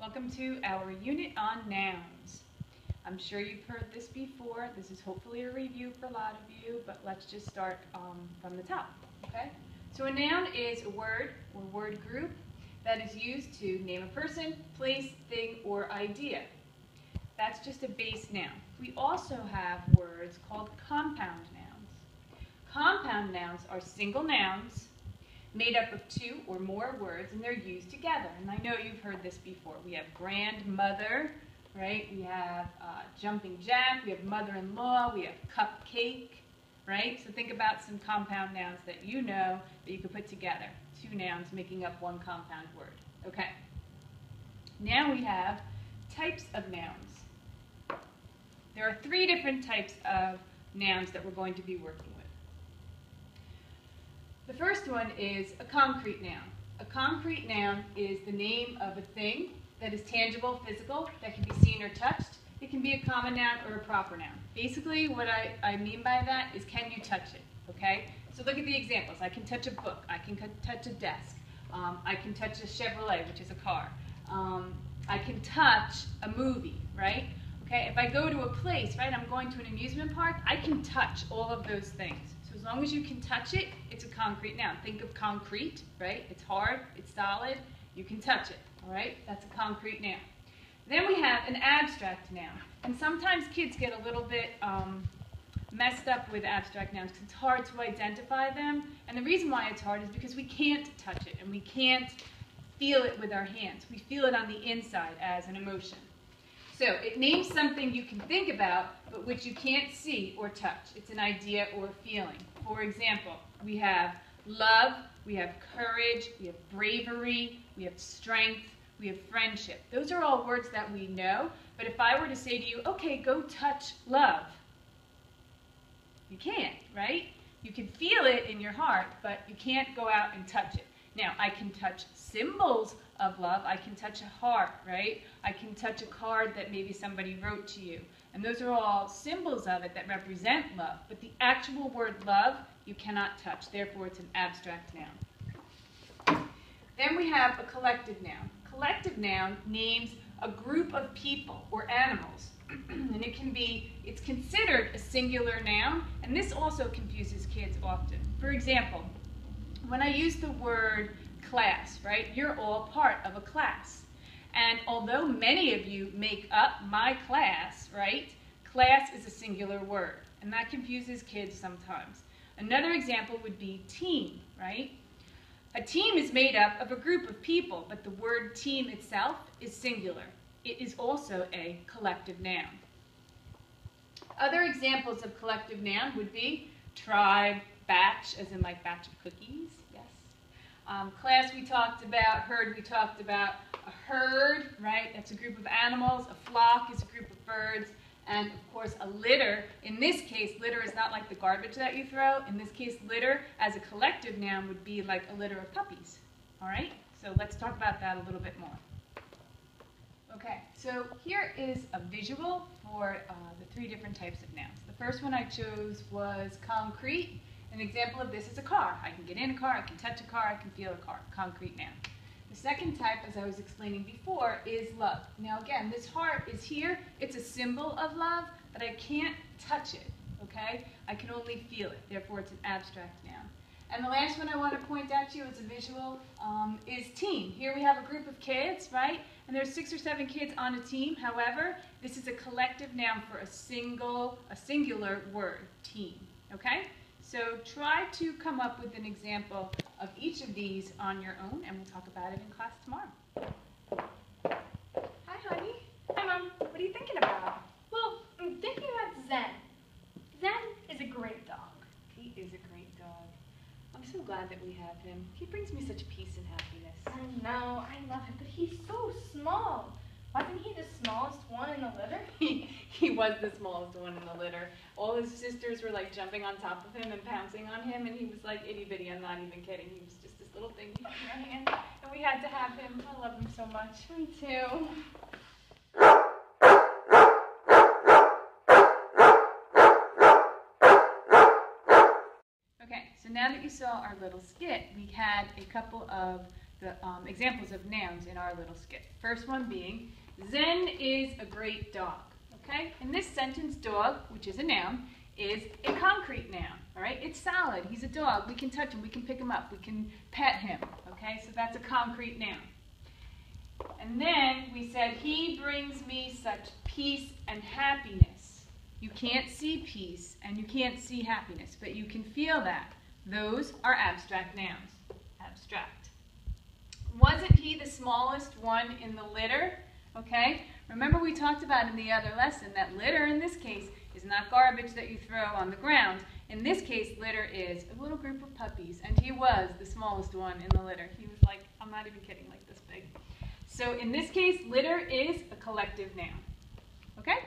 Welcome to our unit on nouns. I'm sure you've heard this before. This is hopefully a review for a lot of you, but let's just start from the top, okay? So a noun is a word or word group that is used to name a person, place, thing, or idea. That's just a base noun. We also have words called compound nouns. Compound nouns are single nouns made up of two or more words, and they're used together. And I know you've heard this before. We have grandmother, right? We have jumping jack. We have mother-in-law. We have cupcake, right? So think about some compound nouns that you know that you could put together. Two nouns making up one compound word. Okay. Now we have types of nouns. There are three different types of nouns that we're going to be working with. The first one is a concrete noun. A concrete noun is the name of a thing that is tangible, physical, that can be seen or touched. It can be a common noun or a proper noun. Basically, what I mean by that is, can you touch it, okay? So look at the examples. I can touch a book. I can touch a desk. I can touch a Chevrolet, which is a car. I can touch a movie, right? Okay, if I go to a place, right, I'm going to an amusement park, I can touch all of those things. So as long as you can touch it, it's a concrete noun. Think of concrete, right? It's hard, it's solid, you can touch it, all right? That's a concrete noun. Then we have an abstract noun. And sometimes kids get a little bit messed up with abstract nouns because it's hard to identify them. And the reason why it's hard is because we can't touch it and we can't feel it with our hands. We feel it on the inside as an emotion. So it names something you can think about, but which you can't see or touch. It's an idea or a feeling. For example, we have love, we have courage, we have bravery, we have strength, we have friendship. Those are all words that we know, but if I were to say to you, okay, go touch love, you can't, right? You can feel it in your heart, but you can't go out and touch it. Now, I can touch symbols of love. I can touch a heart, right? I can touch a card that maybe somebody wrote to you. And those are all symbols of it that represent love. But the actual word love, you cannot touch. Therefore, it's an abstract noun. Then we have a collective noun. Collective noun names a group of people or animals. And it's considered a singular noun. And this also confuses kids often. For example, when I use the word class, right, you're all part of a class. And although many of you make up my class, right, class is a singular word. And that confuses kids sometimes. Another example would be team, right? A team is made up of a group of people, but the word team itself is singular. It is also a collective noun. Other examples of collective noun would be tribe, batch, as in like batch of cookies, yes. Class we talked about, herd we talked about. A herd, right, that's a group of animals. A flock is a group of birds. And of course a litter, in this case, litter is not like the garbage that you throw. In this case, litter as a collective noun would be like a litter of puppies, all right? So let's talk about that a little bit more. Okay, so here is a visual for the three different types of nouns. The first one I chose was concrete. An example of this is a car. I can get in a car, I can touch a car, I can feel a car. Concrete noun. The second type, as I was explaining before, is love. Now again, this heart is here. It's a symbol of love, but I can't touch it, okay? I can only feel it. Therefore, it's an abstract noun. And the last one I want to point out to you as a visual is team. Here we have a group of kids, right? And there's 6 or 7 kids on a team. However, this is a collective noun for a singular word, team, okay? So try to come up with an example of each of these on your own, and we'll talk about it in class tomorrow. Hi, honey. Hi, Mom. What are you thinking about? Well, I'm thinking about Zen. Zen is a great dog. He is a great dog. I'm so glad that we have him. He brings me such peace and happiness. I know, I love him, but he's so small. Wasn't he the smallest one in the litter? He was the smallest one in the litter. All his sisters were like jumping on top of him and pouncing on him, and he was like itty bitty. I'm not even kidding. He was just this little thing in our hand, and we had to have him. I love him so much. Me too. Okay, so now that you saw our little skit, we had a couple of the examples of nouns in our little skit. First one being, Zen is a great dog. Okay? In this sentence, dog, which is a noun, is a concrete noun. All right? It's solid. He's a dog. We can touch him. We can pick him up. We can pet him. Okay? So that's a concrete noun. And then we said, he brings me such peace and happiness. You can't see peace and you can't see happiness, but you can feel that. Those are abstract nouns. Abstract. Wasn't he the smallest one in the litter? Okay? Remember we talked about in the other lesson that litter in this case is not garbage that you throw on the ground. In this case, litter is a little group of puppies, and he was the smallest one in the litter. He was like, I'm not even kidding, like this big. So in this case, litter is a collective noun. Okay?